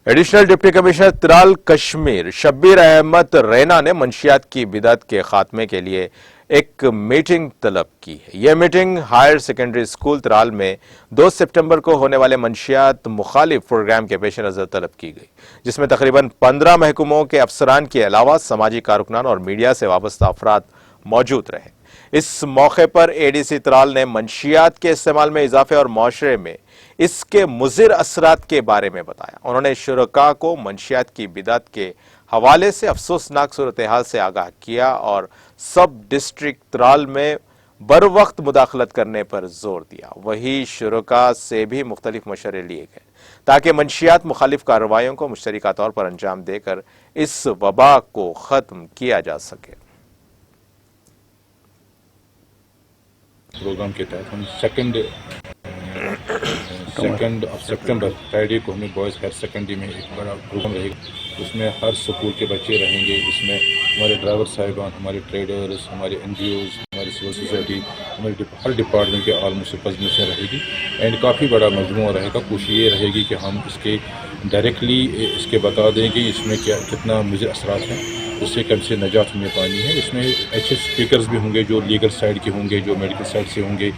Additional deputy commissioner Tral Kashmir Shabir Ahmad Raina نے منشیات کی بدعت کے خاتمے کے لیے ایک میٹنگ طلب کی ہے۔ یہ meeting higher secondary school Tral میں 2 سپٹمبر کو ہونے والے منشیات مخالف پروگرام کے پیش نظر طلب کی گئی، جس میں تقریباً 15 محکموں کے افسران کے علاوہ سماجی کارکنان اور میڈیا سے وابستہ افراد موجود رہے۔ اس موقع پر اے ڈی سی ترال نے منشیات کے استعمال میں اضافے اور معاشرے میں اس کے مضر اثرات کے بارے میں بتایا۔ انہوں نے شرکاء کو منشیات کی بدعت کے حوالے سے افسوسناک صورتحال سے آگاہ کیا اور سب ڈسٹرکٹ ترال میں بروقت مداخلت کرنے پر زور دیا۔ وہی شرکاء سے بھی مختلف مشورے لیے گئے تاکہ منشیات مخالف کارروائیوں کو مشترکہ طور پر انجام دے کر اس وبا کو ختم کیا جا سکے۔ پروگرام کے تحت ہم سیکنڈ آف سپٹمبر فرائیڈے کو ہمیں بوائز ہائر سیکنڈری میں ایک بڑا پروگرام رہے گا۔ اس میں ہر سکول کے بچے رہیں گے، اس میں ہمارے ڈرائیور صاحبان، ہمارے ٹریڈرز، ہمارے این جی اوز، ہماری سول سوسائٹی، ہمارے ہر ڈپارٹمنٹ کے آلموسٹ پرزنٹیشن رہے گی اینڈ کافی بڑا مجموعہ رہے گا۔ کوشش یہ رہے گی کہ ہم اس کے ڈائریکٹلی اس کے بتا دیں کہ اس میں کتنا مضر اثرات ہیں، اس سے کم سے نجات ہمیں پانی ہے۔ اس میں اچھے اسپیکرز بھی ہوں گے جو لیگل سائڈ کے ہوں گے، جو میڈیکل سائڈ سے ہوں گے۔